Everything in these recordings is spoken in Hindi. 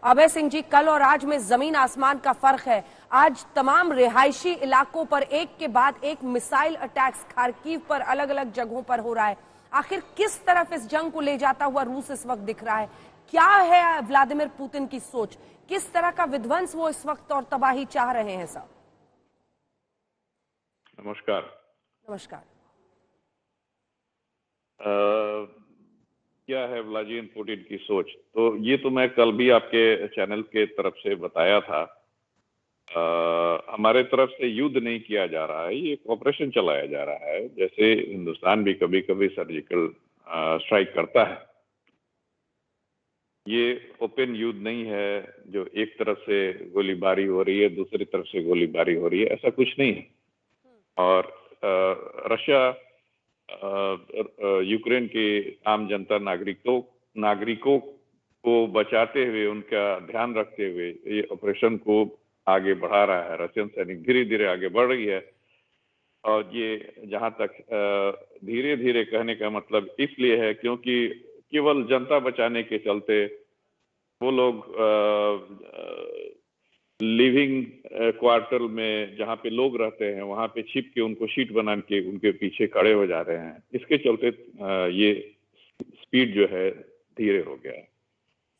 अभय सिंह जी, कल और आज में जमीन आसमान का फर्क है। आज तमाम रिहायशी इलाकों पर एक के बाद एक मिसाइल अटैक्स खार्किव पर अलग अलग जगहों पर हो रहा है। आखिर किस तरफ इस जंग को ले जाता हुआ रूस इस वक्त दिख रहा है? क्या है व्लादिमीर पुतिन की सोच? किस तरह का विध्वंस वो इस वक्त और तबाही चाह रहे हैं? साहब नमस्कार। नमस्कार। क्या है व्लादिमीर पुतिन की सोच? तो ये तो मैं कल भी आपके चैनल के तरफ से बताया था। हमारे तरफ से युद्ध नहीं किया जा रहा है, ये एक ऑपरेशन चलाया जा रहा है। जैसे हिंदुस्तान भी कभी कभी सर्जिकल स्ट्राइक करता है। ये ओपन युद्ध नहीं है जो एक तरफ से गोलीबारी हो रही है, दूसरी तरफ से गोलीबारी हो रही है, ऐसा कुछ नहीं है। और रशिया यूक्रेन के आम जनता नागरिकों को बचाते हुए, उनका ध्यान रखते हुए ये ऑपरेशन को आगे बढ़ा रहा है। रशियन सैनिक धीरे धीरे आगे बढ़ रही है। और ये जहां तक धीरे धीरे कहने का मतलब इसलिए है क्योंकि केवल जनता बचाने के चलते वो लोग लिविंग क्वार्टर में जहाँ पे लोग रहते हैं वहां पे छिप के उनको शीट बना के उनके पीछे खड़े हो जा रहे हैं। इसके चलते ये स्पीड जो है धीरे हो गया है।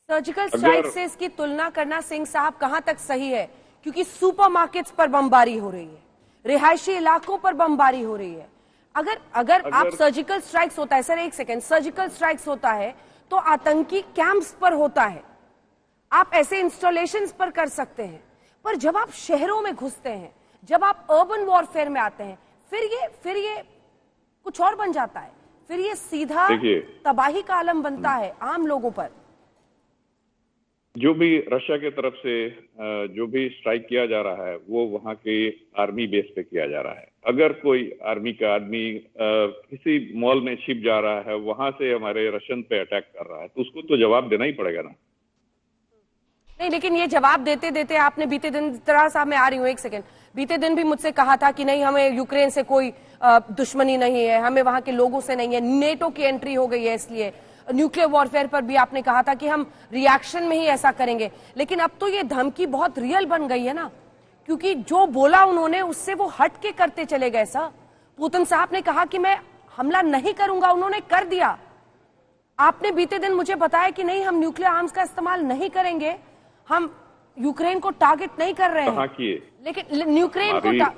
सर्जिकल स्ट्राइक से इसकी तुलना करना सिंह साहब कहां तक सही है? क्योंकि सुपरमार्केट्स पर बमबारी हो रही है, रिहायशी इलाकों पर बमबारी हो रही है। अगर आप सर्जिकल स्ट्राइक्स होता है, सर एक सेकेंड, सर्जिकल स्ट्राइक्स होता है तो आतंकी कैंप्स पर होता है, आप ऐसे इंस्टॉलेशंस पर कर सकते हैं। पर जब आप शहरों में घुसते हैं, जब आप अर्बन वॉरफेयर में आते हैं, फिर ये कुछ और बन जाता है। फिर ये सीधा तबाही का आलम बनता है आम लोगों पर। जो भी रशिया की तरफ से जो भी स्ट्राइक किया जा रहा है वो वहां के आर्मी बेस पे किया जा रहा है। अगर कोई आर्मी का आदमी किसी मॉल में छिप जा रहा है, वहां से हमारे रशियन पे अटैक कर रहा है, तो उसको तो जवाब देना ही पड़ेगा ना। नहीं, लेकिन ये जवाब देते देते आपने बीते दिन, तरह साहब मैं आ रही हूँ एक सेकेंड, बीते दिन भी मुझसे कहा था कि नहीं, हमें यूक्रेन से कोई दुश्मनी नहीं है, हमें वहां के लोगों से नहीं है, नेटो की एंट्री हो गई है इसलिए। न्यूक्लियर वॉरफेयर पर भी आपने कहा था कि हम रिएक्शन में ही ऐसा करेंगे। लेकिन अब तो ये धमकी बहुत रियल बन गई है ना, क्योंकि जो बोला उन्होंने उससे वो हट के करते चले गए। सर पुतिन साहब ने कहा कि मैं हमला नहीं करूंगा, उन्होंने कर दिया। आपने बीते दिन मुझे बताया कि नहीं, हम न्यूक्लियर आर्म्स का इस्तेमाल नहीं करेंगे, हम यूक्रेन को टारगेट नहीं कर रहे हैं। लेकिन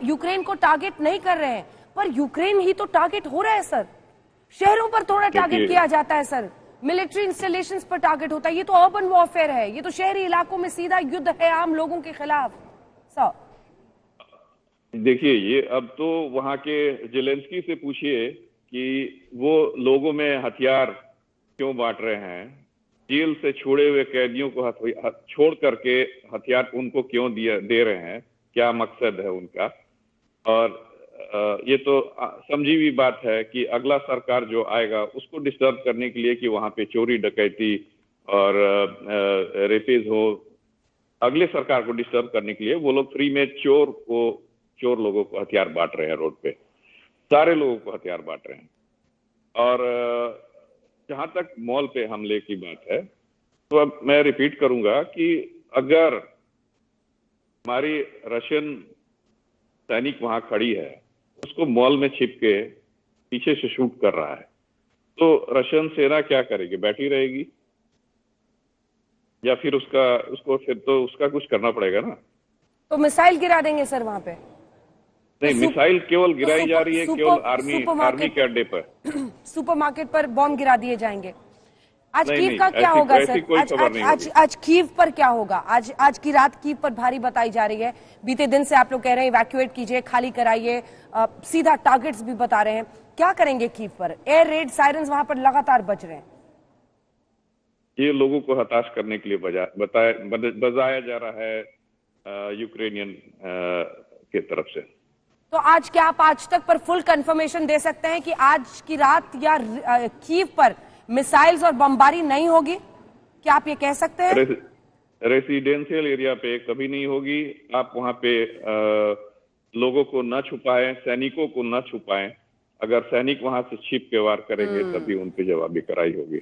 यूक्रेन को टारगेट नहीं कर रहे हैं, पर यूक्रेन ही तो टारगेट हो रहा है सर। शहरों पर थोड़ा टारगेट किया जाता है सर, मिलिट्री इंस्टॉलेशंस पर टारगेट होता है। ये तो अर्बन वॉरफेयर है, ये तो शहरी इलाकों में सीधा युद्ध है आम लोगों के खिलाफ। सर देखिए, ये अब तो वहां के जेलेंस्की से पूछिए कि वो लोगों में हथियार क्यों बांट रहे हैं, जेल से छोड़े हुए कैदियों को छोड़ करके हथियार उनको क्यों दे रहे हैं, क्या मकसद है उनका। और ये तो समझी हुई बात है कि अगला सरकार जो आएगा उसको डिस्टर्ब करने के लिए कि वहां पे चोरी डकैती और रेपेज हो, अगले सरकार को डिस्टर्ब करने के लिए वो लोग फ्री में चोर लोगों को हथियार बांट रहे हैं। रोड पे सारे लोगों को हथियार बांट रहे हैं। और जहां तक मॉल पे हमले की बात है, तो अब मैं रिपीट करूंगा कि अगर हमारी रशियन सैनिक वहां खड़ी है, उसको मॉल में छिप के पीछे से शूट कर रहा है, तो रशियन सेना क्या करेगी? बैठी रहेगी? या फिर उसका कुछ करना पड़ेगा ना। तो मिसाइल गिरा देंगे सर वहां पे? नहीं, मिसाइल केवल गिराई जा रही है केवल आर्मी के अड्डे पर। सुपरमार्केट पर बॉम्ब गिरा दिए जाएंगे। आज कीव का क्या होगा सर? आज कीव पर क्या होगा? आज की रात कीव पर भारी बताई जा रही है। बीते दिन से आप लोग कह रहे हैं इवैक्यूएट कीजिए, खाली कराइए, सीधा टारगेट्स भी बता रहे हैं। क्या करेंगे कीव पर? एयर रेड सायरन्स वहां पर लगातार बज रहे हैं। ये लोगों को हताश करने के लिए बजाया जा रहा है यूक्रेनियन की तरफ से। तो आज क्या आप आज तक पर फुल कंफर्मेशन दे सकते हैं कि आज की रात या कीव पर मिसाइल्स और बमबारी नहीं होगी? क्या आप ये कह सकते हैं? रेसिडेंशियल एरिया पे कभी नहीं होगी। आप वहां पे लोगों को न छुपाएं, सैनिकों को न छुपाएं। अगर सैनिक वहां से छिप के वार करेंगे तभी उन पे जवाबी कार्रवाई होगी।